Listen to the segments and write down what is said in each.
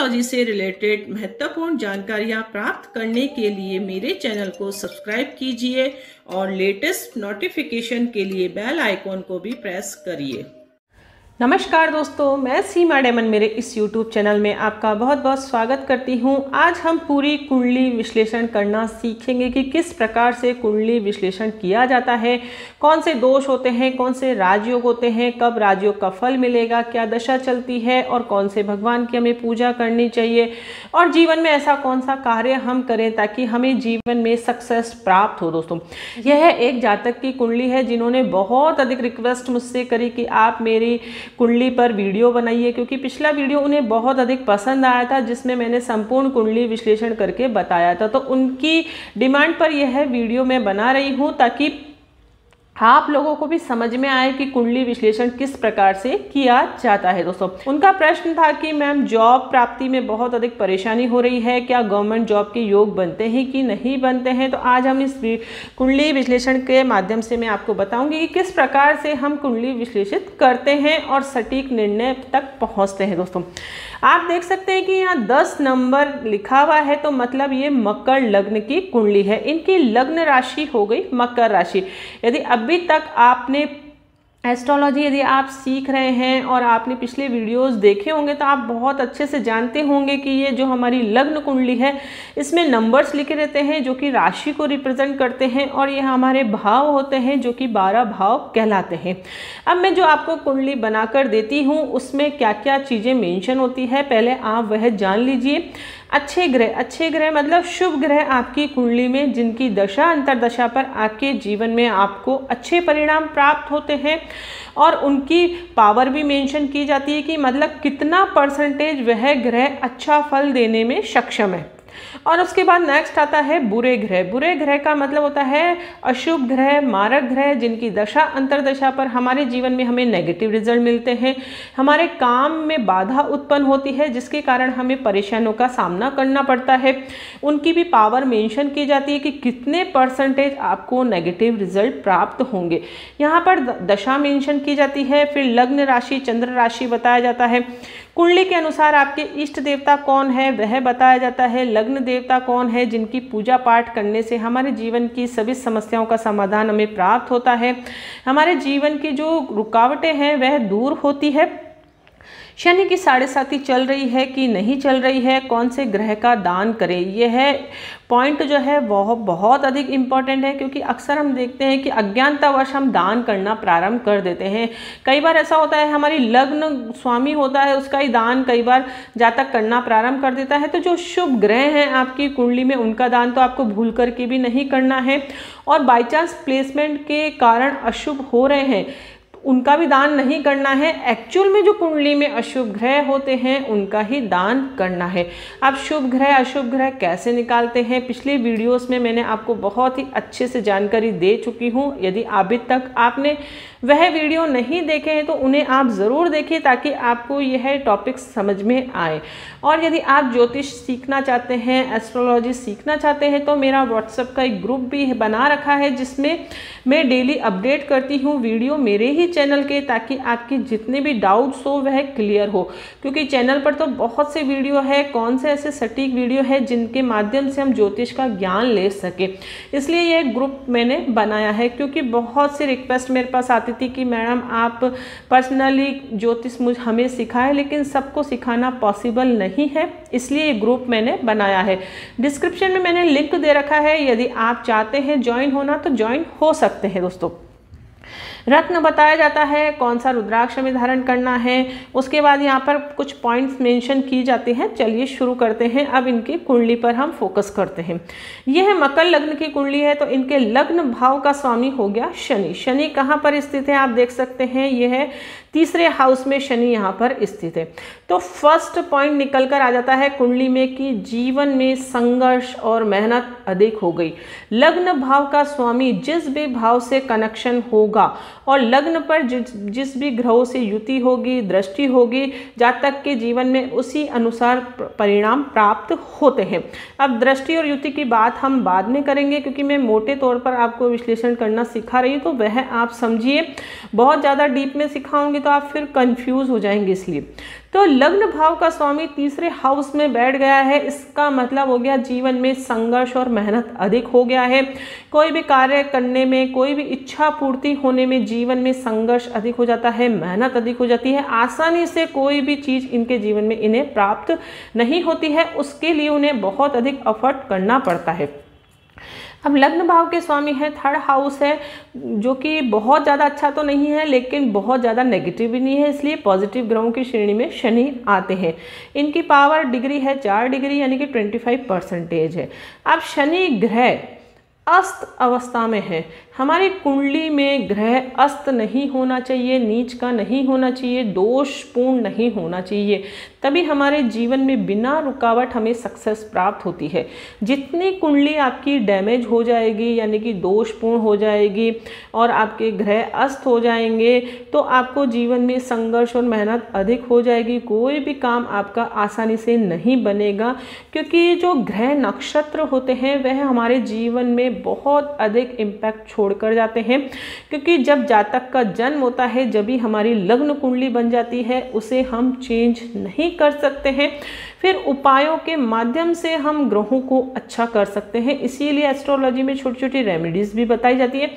Astrology से related महत्वपूर्ण जानकारियाँ प्राप्त करने के लिए मेरे चैनल को सब्सक्राइब कीजिए और लेटेस्ट नोटिफिकेशन के लिए बेल आइकॉन को भी प्रेस करिए। नमस्कार दोस्तों, मैं सीमा डेमन मेरे इस YouTube चैनल में आपका बहुत बहुत स्वागत करती हूं। आज हम पूरी कुंडली विश्लेषण करना सीखेंगे कि किस प्रकार से कुंडली विश्लेषण किया जाता है, कौन से दोष होते हैं, कौन से राजयोग होते हैं, कब राजयोग का फल मिलेगा, क्या दशा चलती है और कौन से भगवान की हमें पूजा करनी चाहिए और जीवन में ऐसा कौन सा कार्य हम करें ताकि हमें जीवन में सक्सेस प्राप्त हो। दोस्तों, यह एक जातक की कुंडली है जिन्होंने बहुत अधिक रिक्वेस्ट मुझसे करी कि आप मेरी कुंडली पर वीडियो बनाइए, क्योंकि पिछला वीडियो उन्हें बहुत अधिक पसंद आया था जिसमें मैंने संपूर्ण कुंडली विश्लेषण करके बताया था। तो उनकी डिमांड पर यह वीडियो मैं बना रही हूं ताकि आप लोगों को भी समझ में आए कि कुंडली विश्लेषण किस प्रकार से किया जाता है। दोस्तों, उनका प्रश्न था कि मैम जॉब प्राप्ति में बहुत अधिक परेशानी हो रही है, क्या गवर्नमेंट जॉब के योग बनते हैं कि नहीं बनते हैं। तो आज हम इस कुंडली विश्लेषण के माध्यम से मैं आपको बताऊंगी कि किस प्रकार से हम कुंडली विश्लेषित करते हैं और सटीक निर्णय तक पहुंचते हैं। दोस्तों, आप देख सकते हैं कि यहाँ 10 नंबर लिखा हुआ है, तो मतलब ये मकर लग्न की कुंडली है। इनकी लग्न राशि हो गई मकर राशि। यदि अभी तक आपने एस्ट्रोलॉजी यदि आप सीख रहे हैं और आपने पिछले वीडियोस देखे होंगे तो आप बहुत अच्छे से जानते होंगे कि ये जो हमारी लग्न कुंडली है इसमें नंबर्स लिखे रहते हैं जो कि राशि को रिप्रेजेंट करते हैं और ये हमारे भाव होते हैं जो कि 12 भाव कहलाते हैं। अब मैं जो आपको कुंडली बनाकर देती हूँ उसमें क्या क्या चीज़ें मेंशन होती है पहले आप वह जान लीजिए। अच्छे ग्रह मतलब शुभ ग्रह आपकी कुंडली में जिनकी दशा अंतरदशा पर आपके जीवन में आपको अच्छे परिणाम प्राप्त होते हैं और उनकी पावर भी मेंशन की जाती है कि मतलब कितना परसेंटेज वह ग्रह अच्छा फल देने में सक्षम है। और उसके बाद नेक्स्ट आता है बुरे ग्रह का मतलब होता है अशुभ ग्रह, मारक ग्रह जिनकी दशा अंतरदशा पर हमारे जीवन में हमें नेगेटिव रिजल्ट मिलते हैं, हमारे काम में बाधा उत्पन्न होती है जिसके कारण हमें परेशानियों का सामना करना पड़ता है। उनकी भी पावर मेंशन की जाती है कि कितने परसेंटेज आपको नेगेटिव रिजल्ट प्राप्त होंगे। यहाँ पर दशा मेंशन की जाती है, फिर लग्न राशि, चंद्र राशि बताया जाता है, कुंडली के अनुसार आपके इष्ट देवता कौन है वह बताया जाता है, लग्न देवता कौन है जिनकी पूजा पाठ करने से हमारे जीवन की सभी समस्याओं का समाधान हमें प्राप्त होता है, हमारे जीवन की जो रुकावटें हैं वह दूर होती है, शनि की 7.5 चल रही है कि नहीं चल रही है, कौन से ग्रह का दान करें। यह पॉइंट जो है वह बहुत अधिक इम्पॉर्टेंट है क्योंकि अक्सर हम देखते हैं कि अज्ञानतावश हम दान करना प्रारंभ कर देते हैं। कई बार ऐसा होता है हमारी लग्न स्वामी होता है उसका ही दान कई बार जातक करना प्रारंभ कर देता है। तो जो शुभ ग्रह हैं आपकी कुंडली में उनका दान तो आपको भूल करके भी नहीं करना है और बाई चांस प्लेसमेंट के कारण अशुभ हो रहे हैं उनका भी दान नहीं करना है। एक्चुअल में जो कुंडली में अशुभ ग्रह होते हैं उनका ही दान करना है। अब शुभ ग्रह अशुभ ग्रह कैसे निकालते हैं पिछले वीडियोस में मैंने आपको बहुत ही अच्छे से जानकारी दे चुकी हूँ। यदि अभी तक आपने वह वीडियो नहीं देखे हैं तो उन्हें आप ज़रूर देखें ताकि आपको यह टॉपिक समझ में आए। और यदि आप ज्योतिष सीखना चाहते हैं, एस्ट्रोलॉजी सीखना चाहते हैं तो मेरा व्हाट्सएप का एक ग्रुप भी बना रखा है जिसमें मैं डेली अपडेट करती हूँ वीडियो मेरे ही चैनल के, ताकि आपके जितने भी डाउट्स हो वह क्लियर हो। क्योंकि चैनल पर तो बहुत से वीडियो है, कौन से ऐसे सटीक वीडियो है जिनके माध्यम से हम ज्योतिष का ज्ञान ले सके, इसलिए यह ग्रुप मैंने बनाया है। क्योंकि बहुत सी रिक्वेस्ट मेरे पास आती थी कि मैडम आप पर्सनली ज्योतिष हमें सिखाएं, लेकिन सबको सिखाना पॉसिबल नहीं है, इसलिए ये ग्रुप मैंने बनाया है। डिस्क्रिप्शन में मैंने लिंक दे रखा है, यदि आप चाहते हैं ज्वाइन होना तो ज्वाइन हो सकते हैं। दोस्तों, रत्न बताया जाता है, कौन सा रुद्राक्ष में धारण करना है, उसके बाद यहाँ पर कुछ पॉइंट्स मेंशन की जाते हैं। चलिए शुरू करते हैं। अब इनकी कुंडली पर हम फोकस करते हैं। यह मकर लग्न की कुंडली है तो इनके लग्न भाव का स्वामी हो गया शनि। शनि कहाँ पर स्थित है आप देख सकते हैं, यह 3रे हाउस में शनि यहाँ पर स्थित है। तो फर्स्ट पॉइंट निकल कर आ जाता है कुंडली में कि जीवन में संघर्ष और मेहनत अधिक हो गई। लग्न भाव का स्वामी जिस भी भाव से कनेक्शन होगा और लग्न पर जिस भी ग्रहों से युति होगी, दृष्टि होगी, जातक के जीवन में उसी अनुसार परिणाम प्राप्त होते हैं। अब दृष्टि और युति की बात हम बाद में करेंगे क्योंकि मैं मोटे तौर पर आपको विश्लेषण करना सिखा रही हूँ, तो वह आप समझिए। बहुत ज़्यादा डीप में सिखाऊंगी तो आप फिर कंफ्यूज हो जाएंगे, इसलिए तो लग्न भाव का स्वामी तीसरे हाउस में बैठ गया है, इसका मतलब हो गया जीवन में संघर्ष और मेहनत अधिक हो गया है। कोई भी कार्य करने में, कोई भी इच्छा पूर्ति होने में जीवन में संघर्ष अधिक हो जाता है, मेहनत अधिक हो जाती है। आसानी से कोई भी चीज़ इनके जीवन में इन्हें प्राप्त नहीं होती है, उसके लिए उन्हें बहुत अधिक एफर्ट करना पड़ता है। अब लग्न भाव के स्वामी है थर्ड हाउस है, जो कि बहुत ज़्यादा अच्छा तो नहीं है लेकिन बहुत ज़्यादा नेगेटिव भी नहीं है, इसलिए पॉजिटिव ग्रहों की श्रेणी में शनि आते हैं। इनकी पावर डिग्री है 4 डिग्री यानी कि 25% है। अब शनि ग्रह अस्त अवस्था में है। हमारी कुंडली में ग्रह अस्त नहीं होना चाहिए, नीच का नहीं होना चाहिए, दोषपूर्ण नहीं होना चाहिए, तभी हमारे जीवन में बिना रुकावट हमें सक्सेस प्राप्त होती है। जितनी कुंडली आपकी डैमेज हो जाएगी यानी कि दोषपूर्ण हो जाएगी और आपके ग्रह अस्त हो जाएंगे तो आपको जीवन में संघर्ष और मेहनत अधिक हो जाएगी। कोई भी काम आपका आसानी से नहीं बनेगा, क्योंकि जो ग्रह नक्षत्र होते हैं वह हमारे जीवन में बहुत अधिक इम्पैक्ट छोड़ कर जाते हैं, क्योंकि जब जातक का जन्म होता है जब भी हमारी लग्न कुंडली बन जाती है, उसे हम चेंज नहीं कर सकते हैं। फिर उपायों के माध्यम से हम ग्रहों को अच्छा कर सकते हैं। इसीलिए एस्ट्रोलॉजी में छोटी छोटी रेमेडीज भी बताई जाती है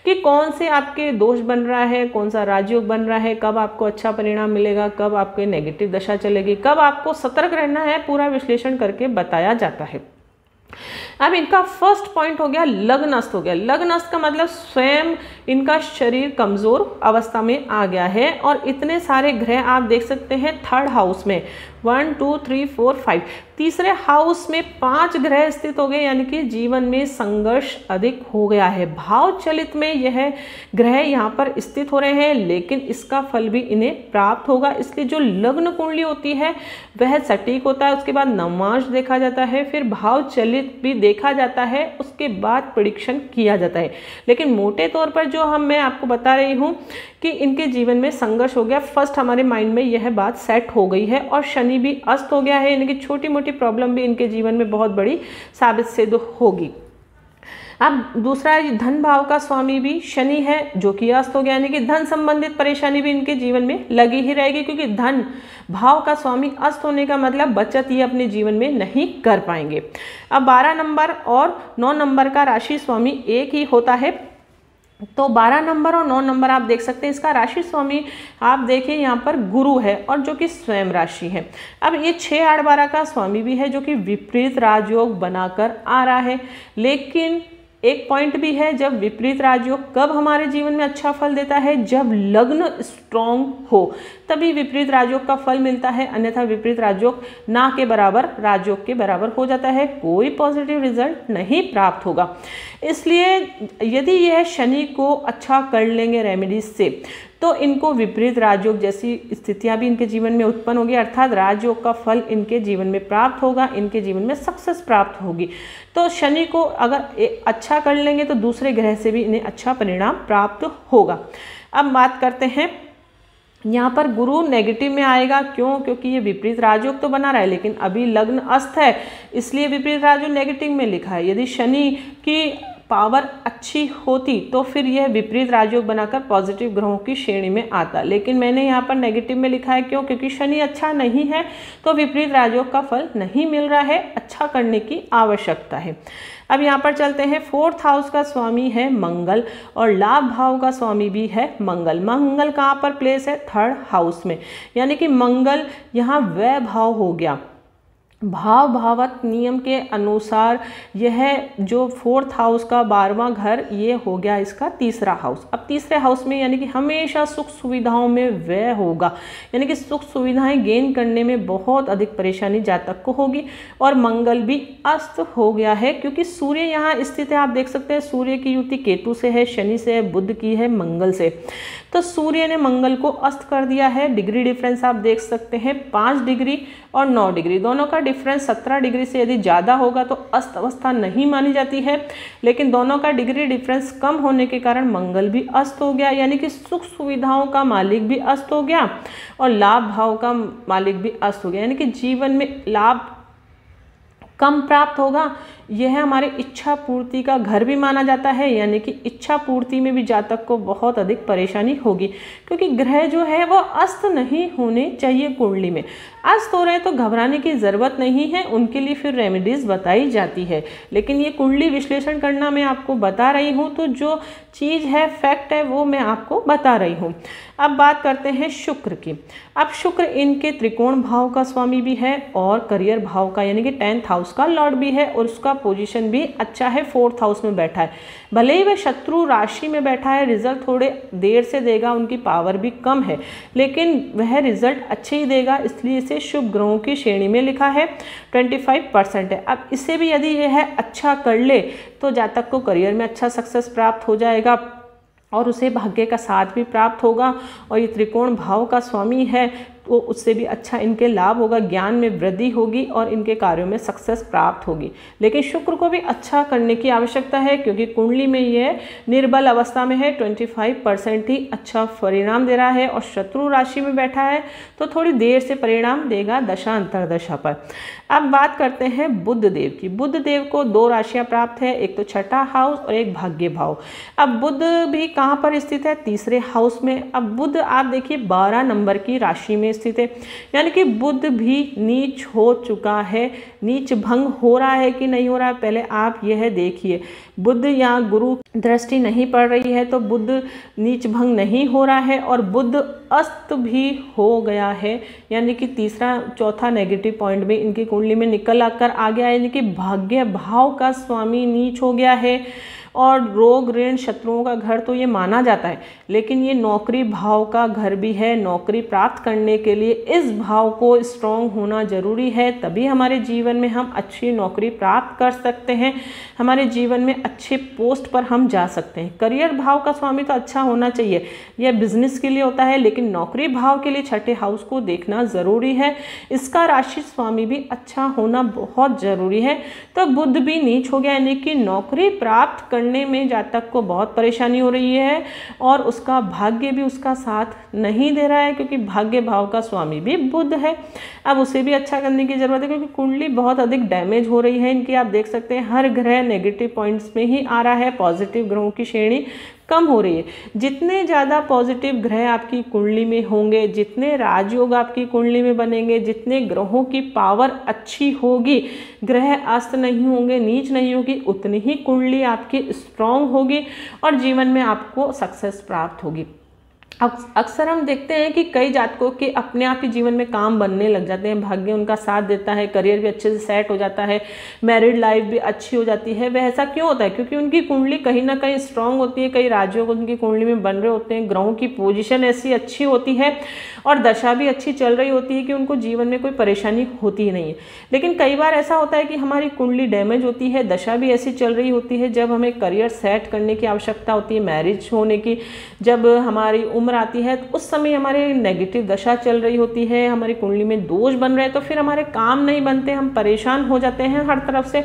कि कौन से आपके दोष बन रहा है, कौन सा राजयोग बन रहा है, कब आपको अच्छा परिणाम मिलेगा, कब आपके नेगेटिव दशा चलेगी, कब आपको सतर्क रहना है, पूरा विश्लेषण करके बताया जाता है। अब इनका फर्स्ट पॉइंट हो गया लग्नस्थ हो गया। लग्नस्थ का मतलब स्वयं इनका शरीर कमजोर अवस्था में आ गया है और इतने सारे ग्रह आप देख सकते हैं थर्ड हाउस में 1 2 3 4 5 तीसरे हाउस में 5 ग्रह स्थित हो गए, यानी कि जीवन में संघर्ष अधिक हो गया है। भाव चलित में यह ग्रह यहाँ पर स्थित हो रहे हैं, लेकिन इसका फल भी इन्हें प्राप्त होगा। इसलिए जो लग्न कुंडली होती है वह सटीक होता है, उसके बाद नवमांश देखा जाता है, फिर भाव चलित भी देखा जाता है, उसके बाद प्रेडिक्शन किया जाता है। लेकिन मोटे तौर पर जो मैं आपको बता रही हूँ कि इनके जीवन में संघर्ष हो गया, फर्स्ट हमारे माइंड में यह बात सेट हो गई है। और शनि भी अस्त हो गया है, यानी कि छोटी मोटी प्रॉब्लम भी इनके जीवन में बहुत बड़ी साबित सिद्ध होगी। अब दूसरा धन भाव का स्वामी भी शनि है जो कि अस्त हो गया, यानी कि धन संबंधित परेशानी भी इनके जीवन में लगी ही रहेगी, क्योंकि धन भाव का स्वामी अस्त होने का मतलब बचत ये अपने जीवन में नहीं कर पाएंगे। अब 12 नंबर और 9 नंबर का राशि स्वामी एक ही होता है, तो 12 नंबर और 9 नंबर आप देख सकते हैं। इसका राशि स्वामी आप देखिए यहाँ पर गुरु है और जो कि स्वयं राशि है। अब ये 6 8 12 का स्वामी भी है जो कि विपरीत राजयोग बनाकर आ रहा है, लेकिन एक पॉइंट भी है, जब विपरीत राजयोग कब हमारे जीवन में अच्छा फल देता है, जब लग्न स्ट्रॉन्ग हो तभी विपरीत राजयोग का फल मिलता है, अन्यथा विपरीत राजयोग ना के बराबर राजयोग के बराबर हो जाता है, कोई पॉजिटिव रिजल्ट नहीं प्राप्त होगा। इसलिए यदि यह शनि को अच्छा कर लेंगे रेमेडीज से तो इनको विपरीत राजयोग जैसी स्थितियां भी इनके जीवन में उत्पन्न होगी, अर्थात राजयोग का फल इनके जीवन में प्राप्त होगा, इनके जीवन में सक्सेस प्राप्त होगी। तो शनि को अगर अच्छा कर लेंगे तो दूसरे ग्रह से भी इन्हें अच्छा परिणाम प्राप्त होगा। अब बात करते हैं, यहाँ पर गुरु नेगेटिव में आएगा, क्यों? क्योंकि ये विपरीत राजयोग तो बना रहा है लेकिन अभी लग्न अस्त है, इसलिए विपरीत राजयोग नेगेटिव में लिखा है। यदि शनि की पावर अच्छी होती तो फिर यह विपरीत राजयोग बनाकर पॉजिटिव ग्रहों की श्रेणी में आता, लेकिन मैंने यहाँ पर नेगेटिव में लिखा है। क्यों? क्योंकि शनि अच्छा नहीं है तो विपरीत राजयोग का फल नहीं मिल रहा है, अच्छा करने की आवश्यकता है। अब यहाँ पर चलते हैं, 4th हाउस का स्वामी है मंगल और लाभ भाव का स्वामी भी है मंगल। मंगल कहाँ पर प्लेस है? 3rd हाउस में, यानी कि मंगल यहाँ व्यय भाव हो गया। भाव भावत नियम के अनुसार यह जो 4th हाउस का 12वां घर ये हो गया इसका 3रा हाउस। अब 3रे हाउस में यानी कि हमेशा सुख सुविधाओं में व्यय होगा, यानी कि सुख सुविधाएं गेन करने में बहुत अधिक परेशानी जातक को होगी। और मंगल भी अस्त हो गया है क्योंकि सूर्य यहाँ स्थित है, आप देख सकते हैं सूर्य की युति केतु से है, शनि से है, बुध की है मंगल से, तो सूर्य ने मंगल को अस्त कर दिया है। डिग्री डिफरेंस आप देख सकते हैं 5 डिग्री और 9 डिग्री, दोनों का डिफरेंस 17 डिग्री से यदि ज़्यादा होगा तो अस्त अवस्था नहीं मानी जाती है, लेकिन दोनों का डिग्री डिफरेंस कम होने के कारण मंगल भी अस्त हो गया, यानी कि सुख सुविधाओं का मालिक भी अस्त हो गया और लाभ भाव का मालिक भी अस्त हो गया, यानी कि जीवन में लाभ कम प्राप्त होगा, यह हमारे इच्छा पूर्ति का घर भी माना जाता है, यानी कि इच्छा पूर्ति में भी जातक को बहुत अधिक परेशानी होगी, क्योंकि ग्रह जो है वो अस्त नहीं होने चाहिए कुंडली में। अस्त हो रहे हैं तो घबराने की ज़रूरत नहीं है, उनके लिए फिर रेमेडीज़ बताई जाती है। लेकिन ये कुंडली विश्लेषण करना मैं आपको बता रही हूँ, तो जो चीज़ है, फैक्ट है, वो मैं आपको बता रही हूँ। अब बात करते हैं शुक्र की। अब शुक्र इनके त्रिकोण भाव का स्वामी भी है और करियर भाव का, यानी कि 10th हाउस का लॉर्ड भी है, और उसका पोजीशन भी अच्छा है, 4th हाउस में बैठा है। भले ही वह शत्रु राशि में बैठा है, रिजल्ट थोड़े देर से देगा, उनकी पावर भी कम है, लेकिन वह रिजल्ट अच्छे ही देगा, इसलिए इसे शुभ ग्रहों की श्रेणी में लिखा है। 25% है। अब इसे भी यदि यह अच्छा कर ले तो जातक को करियर में अच्छा सक्सेस प्राप्त हो जाएगा और उसे भाग्य का साथ भी प्राप्त होगा, और ये त्रिकोण भाव का स्वामी है तो उससे भी अच्छा इनके लाभ होगा, ज्ञान में वृद्धि होगी और इनके कार्यों में सक्सेस प्राप्त होगी। लेकिन शुक्र को भी अच्छा करने की आवश्यकता है, क्योंकि कुंडली में यह निर्बल अवस्था में है, 25% ही अच्छा परिणाम दे रहा है, और शत्रु राशि में बैठा है तो थोड़ी देर से परिणाम देगा दशा अंतर्दशा पर। अब बात करते हैं बुध देव की। बुध देव को 2 राशियां प्राप्त है, एक तो छठा हाउस और एक भाग्य भाव। अब बुध भी कहाँ पर स्थित है? 3रे हाउस में। अब बुध आप देखिए 12 नंबर की राशि में स्थित है, यानी कि बुध भी नीच हो चुका है। नीच भंग हो रहा है कि नहीं हो रहा है, पहले आप यह देखिए। बुध या गुरु दृष्टि नहीं पड़ रही है तो बुध नीच भंग नहीं हो रहा है, और बुध अस्त भी हो गया है, यानी कि 3रा 4था नेगेटिव पॉइंट भी इनकी कुंडली में निकल आकर आ गया है, यानी कि भाग्य भाव का स्वामी नीच हो गया है। और रोग ऋण शत्रुओं का घर तो ये माना जाता है, लेकिन ये नौकरी भाव का घर भी है। नौकरी प्राप्त करने के लिए इस भाव को स्ट्रॉन्ग होना जरूरी है, तभी हमारे जीवन में हम अच्छी नौकरी प्राप्त कर सकते हैं, हमारे जीवन में अच्छे पोस्ट पर हम जा सकते हैं। करियर भाव का स्वामी तो अच्छा होना चाहिए, यह बिजनेस के लिए होता है, लेकिन नौकरी भाव के लिए छठे हाउस को देखना ज़रूरी है। इसका राशि स्वामी भी अच्छा होना बहुत ज़रूरी है। तो बुध भी नीच हो गया, यानी कि नौकरी प्राप्त करने में जातक को बहुत परेशानी हो रही है, और उसका भाग्य भी उसका साथ नहीं दे रहा है, क्योंकि भाग्य भाव का स्वामी भी बुध है। अब उसे भी अच्छा करने की जरूरत है, क्योंकि कुंडली बहुत अधिक डैमेज हो रही है इनकी। आप देख सकते हैं हर ग्रह नेगेटिव पॉइंट्स में ही आ रहा है, पॉजिटिव ग्रहों की श्रेणी कम हो रही है। जितने ज़्यादा पॉजिटिव ग्रह आपकी कुंडली में होंगे, जितने राजयोग आपकी कुंडली में बनेंगे, जितने ग्रहों की पावर अच्छी होगी, ग्रह अस्त नहीं होंगे, नीच नहीं होगी, उतनी ही कुंडली आपकी स्ट्रांग होगी और जीवन में आपको सक्सेस प्राप्त होगी। अक्सर हम देखते हैं कि कई जातकों के अपने आप ही जीवन में काम बनने लग जाते हैं, भाग्य उनका साथ देता है, करियर भी अच्छे से सेट हो जाता है, मैरिड लाइफ भी अच्छी हो जाती है। वह ऐसा क्यों होता है? क्योंकि उनकी कुंडली कहीं ना कहीं स्ट्रांग होती है, कई राज्यों को उनकी कुंडली में बन रहे होते हैं, ग्रहों की पोजीशन ऐसी अच्छी होती है और दशा भी अच्छी चल रही होती है कि उनको जीवन में कोई परेशानी होती ही नहीं है। लेकिन कई बार ऐसा होता है कि हमारी कुंडली डैमेज होती है, दशा भी ऐसी चल रही होती है, जब हमें करियर सेट करने की आवश्यकता होती है, मैरिज होने की, जब हमारी उम्र आती है तो उस समय हमारे नेगेटिव दशा चल रही होती है, हमारी कुंडली में दोष बन रहे हैं, तो फिर हमारे काम नहीं बनते, हम परेशान हो जाते हैं, हर तरफ से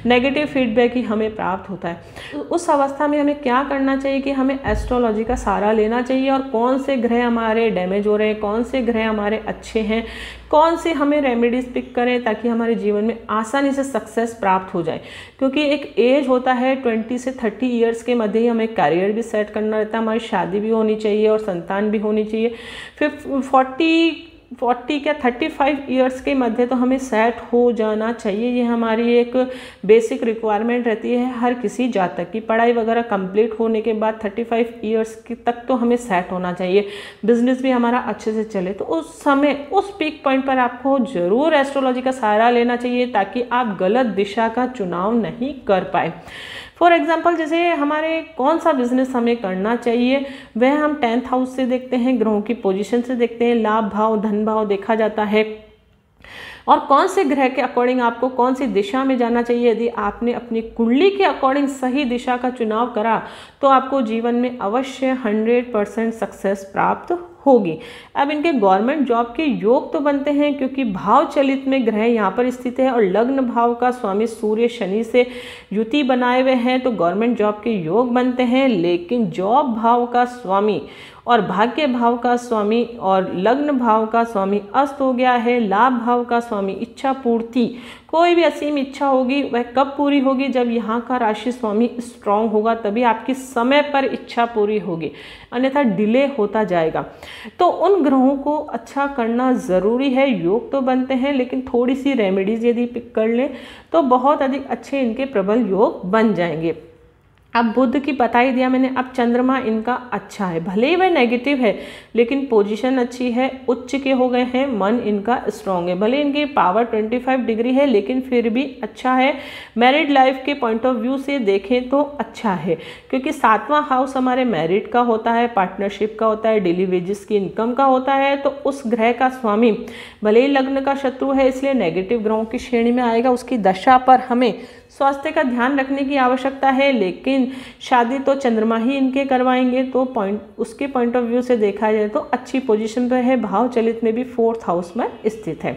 नेगेटिव फीडबैक ही हमें प्राप्त होता है। तो उस अवस्था में हमें क्या करना चाहिए कि हमें एस्ट्रोलॉजी का सहारा लेना चाहिए और कौन से ग्रह हमारे डैमेज हो रहे हैं, कौन से ग्रह हमारे अच्छे हैं, कौन से हमें रेमेडीज पिक करें ताकि हमारे जीवन में आसानी से सक्सेस प्राप्त हो जाए। क्योंकि एक एज होता है 20 से 30 ईयर्स के मध्य ही हमें करियर भी सेट करना रहता है, हमारी शादी भी होनी चाहिए और संतान भी होनी चाहिए। फिर 40 क्या 35 ईयर्स के मध्य तो हमें सेट हो जाना चाहिए। ये हमारी एक बेसिक रिक्वायरमेंट रहती है हर किसी जातक की। पढ़ाई वगैरह कंप्लीट होने के बाद 35 ईयर्स तक तो हमें सेट होना चाहिए, बिजनेस भी हमारा अच्छे से चले। तो उस समय उस पीक पॉइंट पर आपको ज़रूर एस्ट्रोलॉजी का सहारा लेना चाहिए ताकि आप गलत दिशा का चुनाव नहीं कर पाए। फॉर एग्जाम्पल जैसे हमारे कौन सा बिजनेस हमें करना चाहिए वह हम 10th हाउस से देखते हैं, ग्रहों की पोजीशन से देखते हैं, लाभ भाव धन भाव देखा जाता है और कौन से ग्रह के अकॉर्डिंग आपको कौन सी दिशा में जाना चाहिए। यदि आपने अपनी कुंडली के अकॉर्डिंग सही दिशा का चुनाव करा तो आपको जीवन में अवश्य 100% सक्सेस प्राप्त होगी। अब इनके गवर्नमेंट जॉब के योग तो बनते हैं क्योंकि भाव चलित में ग्रह यहाँ पर स्थित है और लग्न भाव का स्वामी सूर्य शनि से युति बनाए हुए हैं, तो गवर्नमेंट जॉब के योग बनते हैं। लेकिन जॉब भाव का स्वामी और भाग्य भाव का स्वामी और लग्न भाव का स्वामी अस्त हो गया है। लाभ भाव का स्वामी इच्छा पूर्ति, कोई भी असीम इच्छा होगी वह कब पूरी होगी, जब यहाँ का राशि स्वामी स्ट्रांग होगा तभी आपकी समय पर इच्छा पूरी होगी, अन्यथा डिले होता जाएगा। तो उन ग्रहों को अच्छा करना ज़रूरी है। योग तो बनते हैं लेकिन थोड़ी सी रेमेडीज यदि पिक कर लें तो बहुत अधिक अच्छे इनके प्रबल योग बन जाएंगे। अब बुध की बता ही दिया मैंने। अब चंद्रमा इनका अच्छा है, भले ही वह नेगेटिव है लेकिन पोजीशन अच्छी है, उच्च के हो गए हैं, मन इनका स्ट्रांग है। भले इनकी पावर 25 डिग्री है लेकिन फिर भी अच्छा है। मैरिड लाइफ के पॉइंट ऑफ व्यू से देखें तो अच्छा है, क्योंकि 7वां हाउस हमारे मैरिड का होता है, पार्टनरशिप का होता है, डेली वेजेस की इनकम का होता है। तो उस ग्रह का स्वामी भले ही लग्न का शत्रु है इसलिए नेगेटिव ग्रहों की श्रेणी में आएगा। उसकी दशा पर हमें स्वास्थ्य का ध्यान रखने की आवश्यकता है, लेकिन शादी तो चंद्रमा ही इनके करवाएंगे। तो उसके पॉइंट ऑफ व्यू से देखा जाए तो अच्छी पोजीशन पर है, भाव चलित में भी 4th हाउस में स्थित है।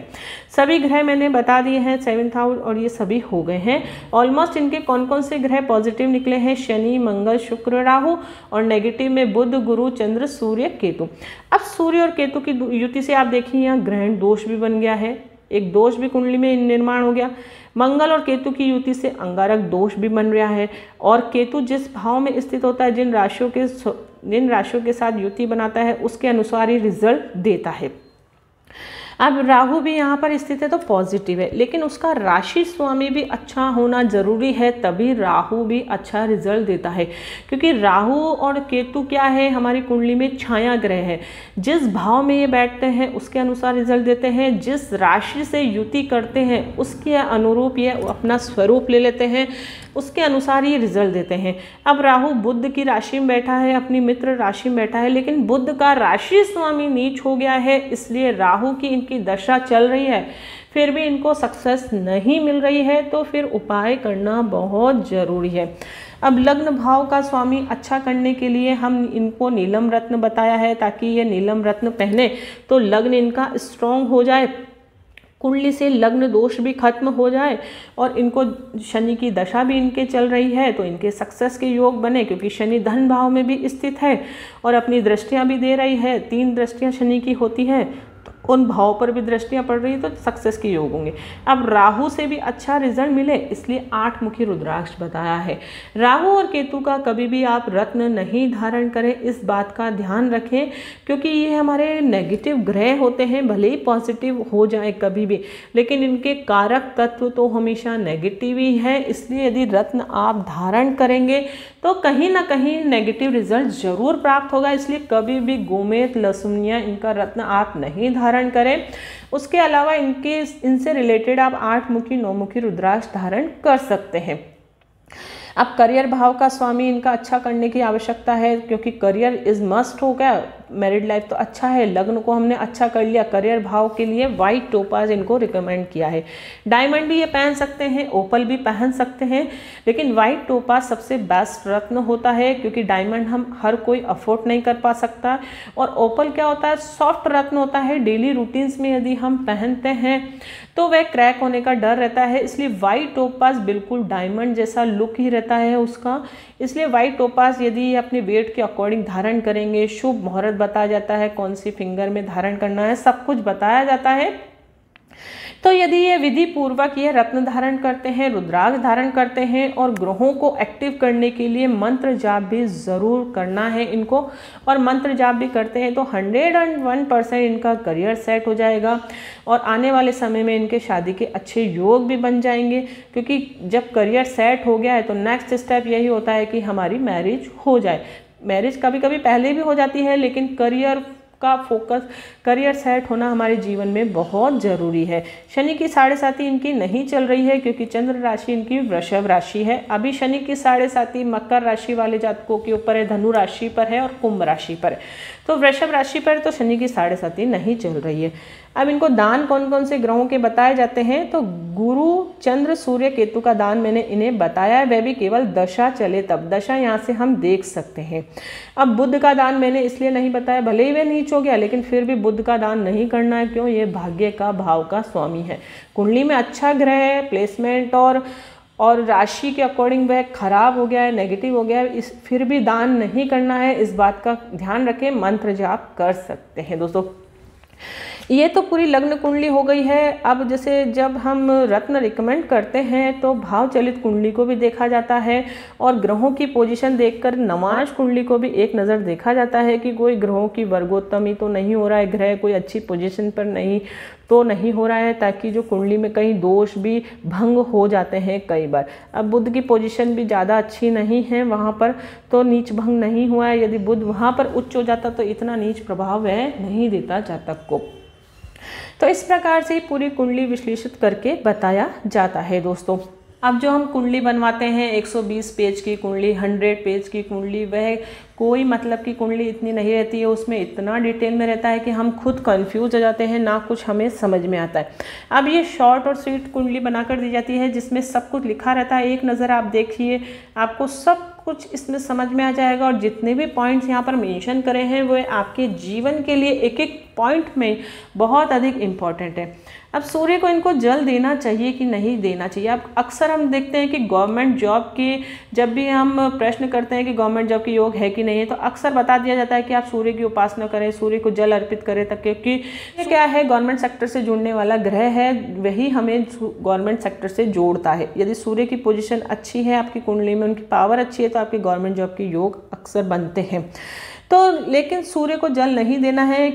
सभी ग्रह मैंने बता दिए हैं 7th हाउस, और ये सभी हो गए हैं ऑलमोस्ट। इनके कौन कौन से ग्रह पॉजिटिव निकले हैं? शनि, मंगल, शुक्र, राहु, और नेगेटिव में बुध, गुरु, चंद्र, सूर्य, केतु। अब सूर्य और केतु की युति से आप देखिए यहाँ ग्रहण दोष भी बन गया है, एक दोष भी कुंडली में निर्माण हो गया। मंगल और केतु की युति से अंगारक दोष भी बन रहा है, और केतु जिस भाव में स्थित होता है, जिन राशियों के साथ युति बनाता है उसके अनुसार ही रिजल्ट देता है। अब राहु भी यहाँ पर स्थित है तो पॉजिटिव है, लेकिन उसका राशि स्वामी भी अच्छा होना जरूरी है, तभी राहु भी अच्छा रिजल्ट देता है। क्योंकि राहु और केतु क्या है, हमारी कुंडली में छाया ग्रह है। जिस भाव में ये बैठते हैं उसके अनुसार रिजल्ट देते हैं, जिस राशि से युति करते हैं उसके अनुरूप ये अपना स्वरूप ले लेते हैं, उसके अनुसार ये रिजल्ट देते हैं। अब राहु बुध की राशि में बैठा है, अपनी मित्र राशि में बैठा है, लेकिन बुध का राशि स्वामी नीच हो गया है, इसलिए राहु की इनकी दशा चल रही है फिर भी इनको सक्सेस नहीं मिल रही है। तो फिर उपाय करना बहुत ज़रूरी है। अब लग्न भाव का स्वामी अच्छा करने के लिए हम इनको नीलम रत्न बताया है, ताकि ये नीलम रत्न पहने तो लग्न इनका स्ट्रॉन्ग हो जाए, कुंडली से लग्न दोष भी खत्म हो जाए, और इनको शनि की दशा भी इनके चल रही है तो इनके सक्सेस के योग बने, क्योंकि शनि धन भाव में भी स्थित है और अपनी दृष्टियां भी दे रही है। 3 दृष्टियां शनि की होती है, तो उन भाव पर भी दृष्टियां पड़ रही है तो सक्सेस के योग होंगे। अब राहु से भी अच्छा रिजल्ट मिले इसलिए 8 मुखी रुद्राक्ष बताया है। राहु और केतु का कभी भी आप रत्न नहीं धारण करें, इस बात का ध्यान रखें, क्योंकि ये हमारे नेगेटिव ग्रह होते हैं, भले ही पॉजिटिव हो जाए कभी भी, लेकिन इनके कारक तत्व तो हमेशा नेगेटिव ही है। इसलिए यदि रत्न आप धारण करेंगे तो कहीं ना कहीं नेगेटिव रिजल्ट जरूर प्राप्त होगा। इसलिए कभी भी गोमेद, लहसुनिया इनका रत्न आप नहीं धारण करें। उसके अलावा इनसे रिलेटेड आप 8 मुखी 9 मुखी रुद्राक्ष धारण कर सकते हैं। अब करियर भाव का स्वामी इनका अच्छा करने की आवश्यकता है, क्योंकि करियर इज मस्ट हो गया। मैरिड लाइफ तो अच्छा है, लग्न को हमने अच्छा कर लिया, करियर भाव के लिए वाइट टोपाज इनको रिकमेंड किया है। डायमंड भी ये पहन सकते हैं, ओपल भी पहन सकते हैं, लेकिन वाइट टोपाज सबसे बेस्ट रत्न होता है, क्योंकि डायमंड हम हर कोई अफोर्ड नहीं कर पा सकता। और ओपल क्या होता है, सॉफ्ट रत्न होता है, डेली रूटीन्स में यदि हम पहनते हैं तो वह क्रैक होने का डर रहता है। इसलिए वाइट टोपाज बिल्कुल डायमंड जैसा लुक ही रहता है उसका। इसलिए वाइट टोपाज यदि अपने वेट के अकॉर्डिंग धारण करेंगे, शुभ मुहूर्त बताया जाता है, कौन सी फिंगर में धारण करना है, सब कुछ बताया जाता है। तो यदि ये विधि पूर्वक ये रत्न धारण करते हैं, रुद्राक्ष धारण करते हैं, और ग्रहों को एक्टिव करने के लिए मंत्र जाप भी ज़रूर करना है इनको, और मंत्र जाप भी करते हैं तो 101% इनका करियर सेट हो जाएगा, और आने वाले समय में इनके शादी के अच्छे योग भी बन जाएंगे। क्योंकि जब करियर सेट हो गया है तो नेक्स्ट स्टेप यही होता है कि हमारी मैरिज हो जाए। मैरिज कभी कभी पहले भी हो जाती है, लेकिन करियर का फोकस, करियर सेट होना हमारे जीवन में बहुत ज़रूरी है। शनि की 7.5 इनकी नहीं चल रही है, क्योंकि चंद्र राशि इनकी वृषभ राशि है। अभी शनि की 7.5 मकर राशि वाले जातकों के ऊपर है, धनु राशि पर है और कुंभ राशि पर है। तो वृषभ राशि पर तो शनि की 7.5 नहीं चल रही है। अब इनको दान कौन कौन से ग्रहों के बताए जाते हैं, तो गुरु, चंद्र, सूर्य, केतु का दान मैंने इन्हें बताया है, वह भी केवल दशा चले तब। दशा यहाँ से हम देख सकते हैं। अब बुध का दान मैंने इसलिए नहीं बताया, भले ही वह नीच हो गया, लेकिन फिर भी बुध का दान नहीं करना है। क्यों? ये भाग्य का भाव का स्वामी है, कुंडली में अच्छा ग्रह है, प्लेसमेंट और और राशि के अकॉर्डिंग वह खराब हो गया है, नेगेटिव हो गया है, फिर भी दान नहीं करना है, इस बात का ध्यान रखें। मंत्र जाप कर सकते हैं दोस्तों। ये तो पूरी लग्न कुंडली हो गई है। अब जैसे जब हम रत्न रिकमेंड करते हैं तो भाव चलित कुंडली को भी देखा जाता है और ग्रहों की पोजीशन देखकर नवांश कुंडली को भी एक नज़र देखा जाता है कि कोई ग्रहों की वर्गोत्तमी तो नहीं हो रहा है, ग्रह कोई अच्छी पोजीशन पर नहीं हो रहा है, ताकि जो कुंडली में कहीं दोष भी भंग हो जाते हैं कई बार। अब बुध की पोजीशन भी ज़्यादा अच्छी नहीं है वहाँ पर, तो नीच भंग नहीं हुआ है। यदि बुध वहाँ पर उच्च हो जाता तो इतना नीच प्रभाव वह नहीं देता जातक को। तो इस प्रकार से पूरी कुंडली विश्लेषित करके बताया जाता है दोस्तों। अब जो हम कुंडली बनवाते हैं 120 पेज की कुंडली, 100 पेज की कुंडली, वह कोई मतलब की कुंडली इतनी नहीं रहती है, उसमें इतना डिटेल में रहता है कि हम खुद कंफ्यूज हो जाते हैं, ना कुछ हमें समझ में आता है। अब ये शॉर्ट और स्वीट कुंडली बनाकर दी जाती है जिसमें सब कुछ लिखा रहता है। एक नज़र आप देखिए, आपको सब कुछ इसमें समझ में आ जाएगा और जितने भी पॉइंट्स यहाँ पर मेंशन करे हैं वो आपके जीवन के लिए एक एक पॉइंट में बहुत अधिक इम्पॉर्टेंट है। अब सूर्य को इनको जल देना चाहिए कि नहीं देना चाहिए। अब अक्सर हम देखते हैं कि गवर्नमेंट जॉब की जब भी हम प्रश्न करते हैं कि गवर्नमेंट जॉब की योग है कि नहीं है, तो अक्सर बता दिया जाता है कि आप सूर्य की उपासना करें, सूर्य को जल अर्पित करें तक, क्योंकि ये क्या है, गवर्नमेंट सेक्टर से जुड़ने वाला ग्रह है, वही हमें गवर्नमेंट सेक्टर से जोड़ता है। यदि सूर्य की पोजीशन अच्छी है आपकी कुंडली में, उनकी पावर अच्छी है, तो आपके गवर्नमेंट जॉब के योग अक्सर बनते हैं। तो लेकिन सूर्य को जल नहीं देना है,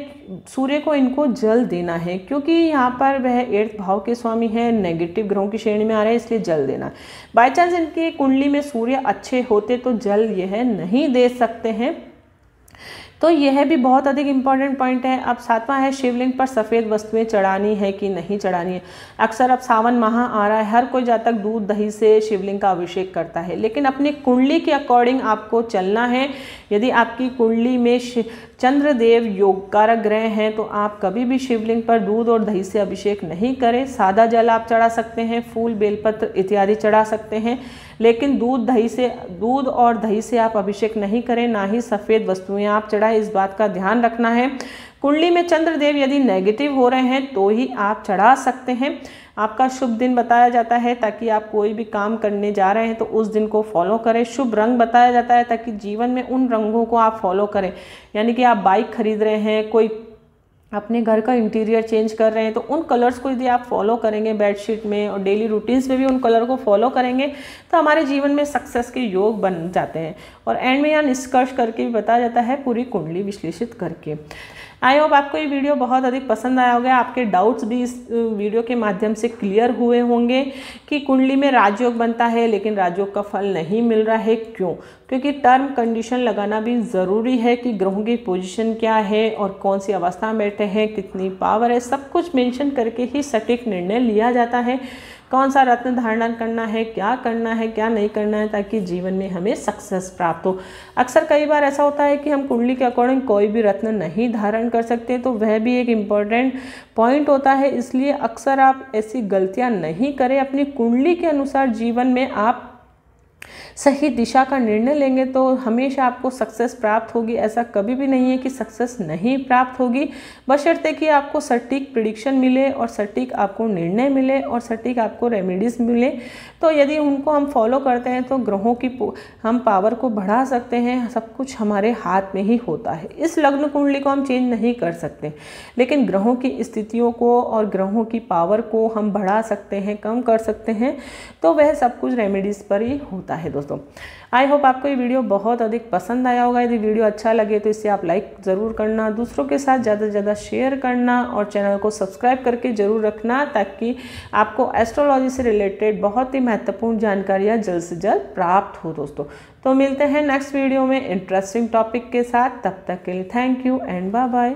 सूर्य को इनको जल देना है, क्योंकि यहाँ पर वह 8th भाव के स्वामी हैं, नेगेटिव ग्रहों की श्रेणी में आ रहे हैं, इसलिए जल देना। बाय चांस इनकी कुंडली में सूर्य अच्छे होते तो जल यह नहीं दे सकते हैं, तो यह भी बहुत अधिक इंपॉर्टेंट पॉइंट है। अब 7वां है, शिवलिंग पर सफ़ेद वस्तुएं चढ़ानी है कि नहीं चढ़ानी है। अक्सर अब सावन माह आ रहा है, हर कोई जातक दूध दही से शिवलिंग का अभिषेक करता है, लेकिन अपनी कुंडली के अकॉर्डिंग आपको चलना है। यदि आपकी कुंडली में चंद्रदेव योग कारक ग्रह हैं तो आप कभी भी शिवलिंग पर दूध और दही से अभिषेक नहीं करें। सादा जल आप चढ़ा सकते हैं, फूल बेलपत्र इत्यादि चढ़ा सकते हैं, लेकिन दूध और दही से आप अभिषेक नहीं करें, ना ही सफ़ेद वस्तुएं आप चढ़ाएं, इस बात का ध्यान रखना है। कुंडली में चंद्रदेव यदि नेगेटिव हो रहे हैं तो ही आप चढ़ा सकते हैं। आपका शुभ दिन बताया जाता है ताकि आप कोई भी काम करने जा रहे हैं तो उस दिन को फॉलो करें। शुभ रंग बताया जाता है ताकि जीवन में उन रंगों को आप फॉलो करें। यानी कि आप बाइक खरीद रहे हैं, कोई अपने घर का इंटीरियर चेंज कर रहे हैं, तो उन कलर्स को यदि आप फॉलो करेंगे बेडशीट में और डेली रूटीन्स में भी उन कलर को फॉलो करेंगे तो हमारे जीवन में सक्सेस के योग बन जाते हैं। और एंड में यहाँ निष्कर्ष करके भी बताया जाता है पूरी कुंडली विश्लेषित करके। आई होप आपको ये वीडियो बहुत अधिक पसंद आया होगा। आपके डाउट्स भी इस वीडियो के माध्यम से क्लियर हुए होंगे कि कुंडली में राजयोग बनता है लेकिन राजयोग का फल नहीं मिल रहा है, क्यों? क्योंकि टर्म कंडीशन लगाना भी ज़रूरी है कि ग्रहों की पोजीशन क्या है और कौन सी अवस्था में बैठे हैं, कितनी पावर है, सब कुछ मेंशन करके ही सटीक निर्णय लिया जाता है। कौन सा रत्न धारण करना है, क्या नहीं करना है, ताकि जीवन में हमें सक्सेस प्राप्त हो। अक्सर कई बार ऐसा होता है कि हम कुंडली के अकॉर्डिंग कोई भी रत्न नहीं धारण कर सकते, तो वह भी एक इम्पॉर्टेंट पॉइंट होता है। इसलिए अक्सर आप ऐसी गलतियां नहीं करें। अपनी कुंडली के अनुसार जीवन में आप सही दिशा का निर्णय लेंगे तो हमेशा आपको सक्सेस प्राप्त होगी। ऐसा कभी भी नहीं है कि सक्सेस नहीं प्राप्त होगी, बशर्ते कि आपको सटीक प्रिडिक्शन मिले और सटीक आपको निर्णय मिले और सटीक आपको रेमेडीज मिले। तो यदि उनको हम फॉलो करते हैं तो ग्रहों की हम पावर को बढ़ा सकते हैं। सब कुछ हमारे हाथ में ही होता है। इस लग्न कुंडली को हम चेंज नहीं कर सकते, लेकिन ग्रहों की स्थितियों को और ग्रहों की पावर को हम बढ़ा सकते हैं, कम कर सकते हैं। तो वह सब कुछ रेमेडीज पर ही होता है दोस्तों। आई होप आपको ये वीडियो बहुत अधिक पसंद आया होगा। यदि वीडियो अच्छा लगे तो इसे आप लाइक ज़रूर करना, दूसरों के साथ ज़्यादा से ज़्यादा शेयर करना और चैनल को सब्सक्राइब करके ज़रूर रखना, ताकि आपको एस्ट्रोलॉजी से रिलेटेड बहुत ही महत्वपूर्ण जानकारियाँ जल्द से जल्द प्राप्त हो दोस्तों। तो मिलते हैं नेक्स्ट वीडियो में इंटरेस्टिंग टॉपिक के साथ। तब तक के लिए thank you and bye bye.